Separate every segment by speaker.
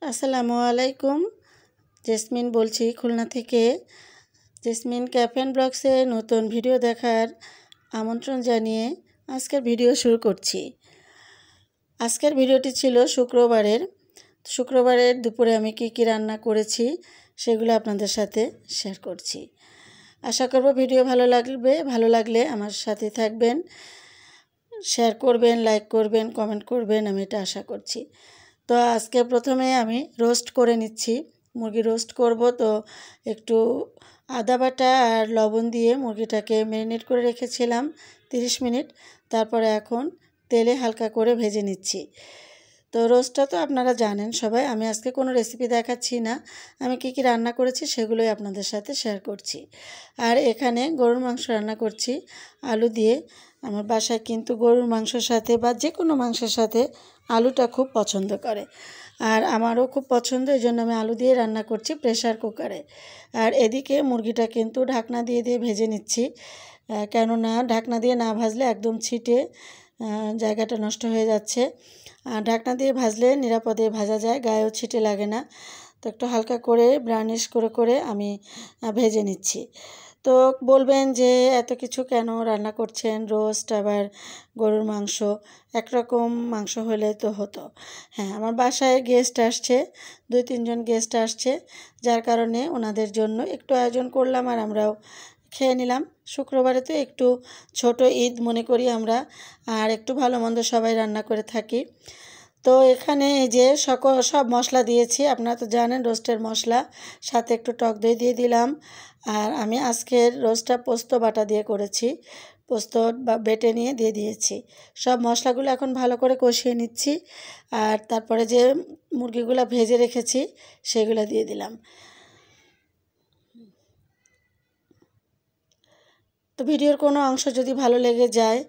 Speaker 1: আসসালামু আলাইকুম। জেসমিন বলছি খুলনা থেকে। জেসমিন ক্যাফে এন্ড ব্লগসে নতুন ভিডিও দেখার আমন্ত্রণ জানিয়ে আজকের ভিডিও শুরু করছি। আজকের ভিডিওটি ছিল শুক্রবারের দুপুরে আমি কি রান্না করেছি সেগুলো আপনাদের সাথে শেয়ার করছি। আশা করব ভিডিও ভালো লাগলে আমার সাথে থাকবেন, শেয়ার করবেন, লাইক করবেন, কমেন্ট করবেন, আমি এটা আশা করছি। তো আজকে প্রথমে আমি রোস্ট করে নিচ্ছি, মুরগি রোস্ট করব। তো একটু আদা বাটা আর লবণ দিয়ে মুরগিটাকে ম্যারিনেট করে রেখেছিলাম 30 মিনিট। তারপরে এখন তেলে হালকা করে ভেজে নিচ্ছি। তো রোস্টটা তো আপনারা জানেন সবাই, আমি আজকে কোনো রেসিপি দেখাচ্ছি না, আমি কি রান্না করেছি সেগুলোই আপনাদের সাথে শেয়ার করছি। আর এখানে গরুর মাংস রান্না করছি আলু দিয়ে। আমার বাসায় কিন্তু গরুর মাংসের সাথে বা যে কোনো মাংসের সাথে আলুটা খুব পছন্দ করে, আর আমারও খুব পছন্দ, এই জন্য আমি আলু দিয়ে রান্না করছি প্রেশার কুকারে। আর এদিকে মুরগিটা কিন্তু ঢাকনা দিয়ে ভেজে নিচ্ছি, কেননা ঢাকনা দিয়ে না ভাজলে একদম ছিটে জায়গাটা নষ্ট হয়ে যাচ্ছে। আর ঢাকনা দিয়ে ভাজলে নিরাপদে ভাজা যায়, গায়েও ছিটে লাগে না। তো একটু হালকা করে ব্রাউনিশ করে আমি ভেজে নিচ্ছি। তো বলবেন যে এত কিছু কেন রান্না করছেন, রোস্ট আবার গরুর মাংস, একরকম মাংস হলে তো হতো। হ্যাঁ, আমার বাসায় গেস্ট আসছে, 2-3 জন গেস্ট আসছে, যার কারণে ওনাদের জন্য একটু আয়োজন করলাম আর আমরাও খেয়ে নিলাম। শুক্রবারে তো একটু ছোট ঈদ মনে করি আমরা, আর একটু ভালো মন্দ সবাই রান্না করে থাকি। তো এখানে এই যে সব মশলা দিয়েছি, আপনারা তো জানেন রোস্টের মশলা, সাথে একটু টক দই দিয়ে দিলাম। আর আমি আজকের রোস্টটা পোস্ত বাটা দিয়ে করেছি, পোস্ত বেটে নিয়ে দিয়ে দিয়েছি। সব মশলাগুলো এখন ভালো করে কষিয়ে নিচ্ছি, আর তারপরে যে মুরগিগুলো ভেজে রেখেছি সেগুলো দিয়ে দিলাম। তো ভিডিওর কোনো অংশ যদি ভালো লেগে যায়,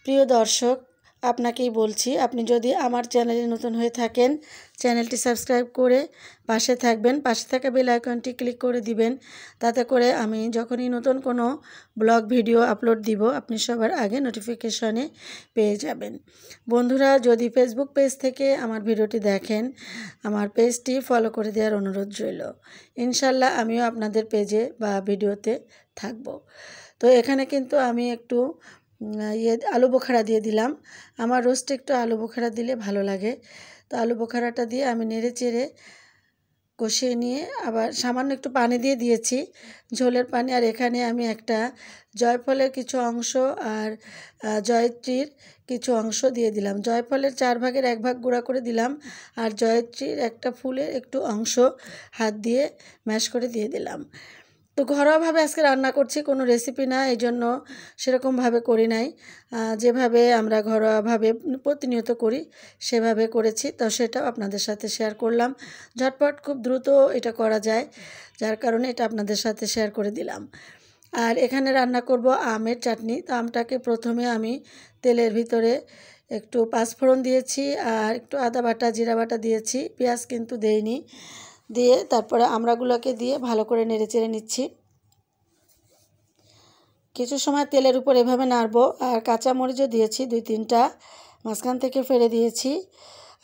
Speaker 1: প্রিয় দর্শক আপনাকেই বলছি, আপনি যদি আমার চ্যানেলে নতুন হয়ে থাকেন চ্যানেলটি সাবস্ক্রাইব করে পাশে থাকবেন, পাশে থাকা বেল আইকনটি ক্লিক করে দিবেন। তাতে করে আমি যখনই নতুন কোনো ব্লগ ভিডিও আপলোড দিব আপনি সবার আগে নোটিফিকেশনে পেয়ে যাবেন। বন্ধুরা যদি ফেসবুক পেজ থেকে আমার ভিডিওটি দেখেন, আমার পেজটি ফলো করে দেওয়ার অনুরোধ রইল। ইনশাল্লাহ আমিও আপনাদের পেজে বা ভিডিওতে থাকব। তো এখানে কিন্তু আমি একটু আলু বোখারা দিয়ে দিলাম। আমার রোস্টে একটু আলু বোখারা দিলে ভালো লাগে। তো আলু বোখারাটা দিয়ে আমি নেড়ে চেড়ে কষিয়ে নিয়ে আবার সামান্য একটু পানি দিয়ে দিয়েছি, ঝোলের পানি। আর এখানে আমি একটা জয়ফলের কিছু অংশ আর জয়ত্রীর কিছু অংশ দিয়ে দিলাম। জয়ফলের 4 ভাগের 1 ভাগ গুঁড়া করে দিলাম, আর জয়ত্রীর একটা ফুলের একটু অংশ হাত দিয়ে ম্যাশ করে দিয়ে দিলাম। তো ঘরোয়াভাবে আজকে রান্না করছি, কোনো রেসিপি না, এই জন্য সেরকমভাবে করি নাই, যেভাবে আমরা ঘরোয়াভাবে প্রতিনিয়ত করি সেভাবে করেছি। তো সেটাও আপনাদের সাথে শেয়ার করলাম। ঝটপট খুব দ্রুত এটা করা যায়, যার কারণে এটা আপনাদের সাথে শেয়ার করে দিলাম। আর এখানে রান্না করব আমের চাটনি। তো আমটাকে প্রথমে আমি তেলের ভিতরে একটু পাঁচফোড়ন দিয়েছি, আর একটু আদা বাটা জিরা বাটা দিয়েছি, পেঁয়াজ কিন্তু দেইনি। দিয়ে তারপরে আমড়াগুলোকে দিয়ে ভালো করে নেড়েচেড়ে নিচ্ছি। কিছু সময় তেলের উপর এভাবে নাড়বো। আর কাঁচামরিচও দিয়েছি 2-3টা, মাঝখান থেকে ফেলে দিয়েছি।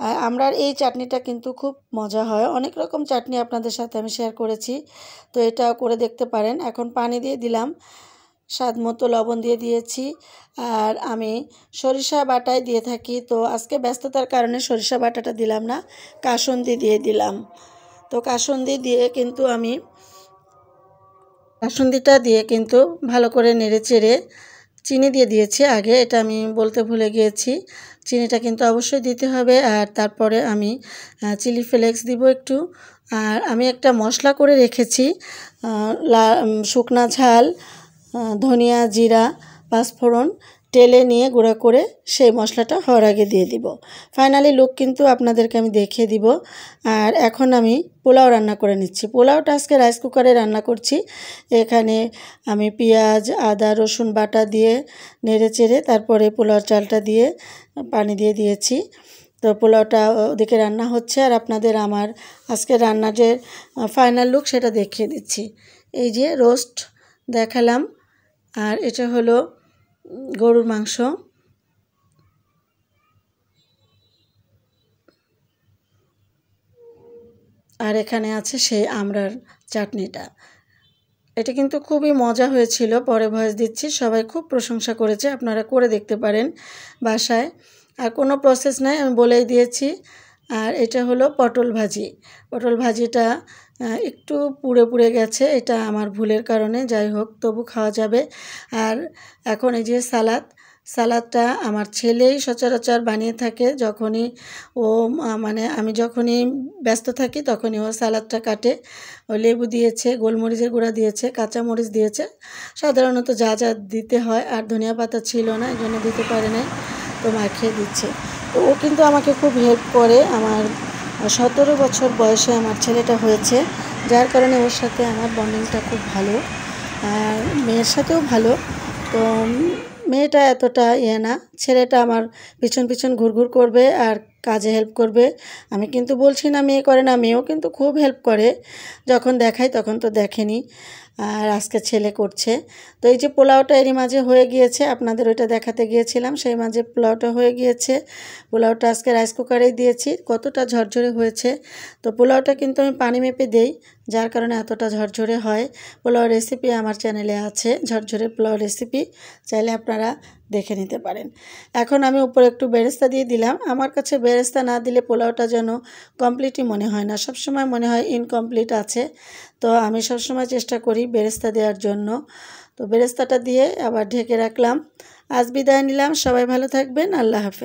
Speaker 1: আর আমড়ার এই চাটনিটা কিন্তু খুব মজা হয়। অনেক রকম চাটনি আপনাদের সাথে আমি শেয়ার করেছি, তো এটাও করে দেখতে পারেন। এখন পানি দিয়ে দিলাম, স্বাদ মতো লবণ দিয়ে দিয়েছি। আর আমি সরিষা বাটায় দিয়ে থাকি, তো আজকে ব্যস্ততার কারণে সরিষা বাটাটা দিলাম না, কাসুন্দি দিয়ে দিলাম। তো কাসুন্দি দিয়ে কিন্তু আমি কাসুন্দিটা দিয়ে কিন্তু ভালো করে নেড়ে চেড়ে চিনি দিয়ে দিয়েছি আগে, এটা আমি বলতে ভুলে গিয়েছি, চিনিটা কিন্তু অবশ্যই দিতে হবে। আর তারপরে আমি চিলি ফ্লেক্স দিব একটু। আর আমি একটা মশলা করে রেখেছি, শুকনা ঝাল, ধনিয়া, জিরা, পাঁচফোড়ন টেলে নিয়ে গুঁড়া করে সেই মশলাটা হওয়ার আগে দিয়ে দিব। ফাইনালি লুক কিন্তু আপনাদেরকে আমি দেখিয়ে দিব। আর এখন আমি পোলাও রান্না করে নিচ্ছি। পোলাওটা আজকে রাইস কুকারে রান্না করছি। এখানে আমি পেঁয়াজ, আদা, রসুন বাটা দিয়ে নেড়ে চেড়ে তারপরে পোলাও চালটা দিয়ে পানি দিয়ে দিয়েছি। তো পোলাওটা ওদিকে রান্না হচ্ছে, আর আপনাদের আমার আজকে রান্নার যে ফাইনাল লুক সেটা দেখিয়ে দিচ্ছি। এই যে রোস্ট দেখালাম, আর এটা হলো গরুর মাংস। আর এখানে আছে সেই আমড়ার চাটনিটা। এটা কিন্তু খুবই মজা হয়েছিল। পরে ভয়েস দিচ্ছি, সবাই খুব প্রশংসা করেছে। আপনারা করে দেখতে পারেন বাসায়। আর কোনো প্রসেস নাই, আমি বলেই দিয়েছি। আর এটা হলো পটল ভাজি। পটল ভাজিটা একটু পুড়ে পুড়ে গেছে, এটা আমার ভুলের কারণে, যাই হোক তবু খাওয়া যাবে। আর এখন এই যে সালাদটা আমার ছেলেই সচরাচর বানিয়ে থাকে। যখনই ও মানে আমি যখনই ব্যস্ত থাকি তখনই ও সালাদটা কাটে। ও লেবু দিয়েছে, গোলমরিচের গুঁড়া দিয়েছে, কাঁচামরিচ দিয়েছে, সাধারণত যা যা দিতে হয়। আর ধনিয়া পাতা ছিল না, এই জন্য দিতে পারে নাই, তো মাখিয়ে দিচ্ছে। তো ও কিন্তু আমাকে খুব হেল্প করে। আমার 17 বছর বয়সে আমার ছেলেটা হয়েছে, যার কারণে ওর সাথে আমার বন্ডিংটা খুব ভালো। আর মেয়ের সাথেও ভালো। তো মেয়েটা এতটা না, ছেলেটা আমার পিছন পিছন ঘুরঘুর করবে আর কাজে হেল্প করবে। আমি কিন্তু বলছি না মেয়ে করে না, মেয়েও কিন্তু খুব হেল্প করে। যখন দেখাই তখন তো দেখেনি, আর আজকে ছেলে করছে। তো এই যে পোলাওটা এরই মাঝে হয়ে গিয়েছে, আপনাদের ওইটা দেখাতে গিয়েছিলাম, সেই মাঝে পোলাওটা হয়ে গিয়েছে। পোলাওটা আজকে রাইস কুকারেই দিয়েছি, কতটা ঝরঝরে হয়েছে। তো পোলাওটা কিন্তু আমি পানি মেপে দেই, যার কারণে এতটা ঝরঝরে হয়। পোলাও রেসিপি আমার চ্যানেলে আছে, ঝরঝরে পোলাও রেসিপি, চাইলে আপনারা দেখে নিতে পারেন। এখন আমি উপরে একটু বেরেস্তা দিয়ে দিলাম। আমার কাছে বেরেস্তা না দিলে পোলাওটা যেন কমপ্লিটই মনে হয় না, সবসময় মনে হয় ইনকমপ্লিট আছে। তো আমি সবসময় চেষ্টা করি বেরেস্তা দেওয়ার জন্য। তো বেরেস্তাটা দিয়ে আবার ঢেকে রাখলাম। আজ বিদায় নিলাম, সবাই ভালো থাকবেন, আল্লাহ হাফেজ।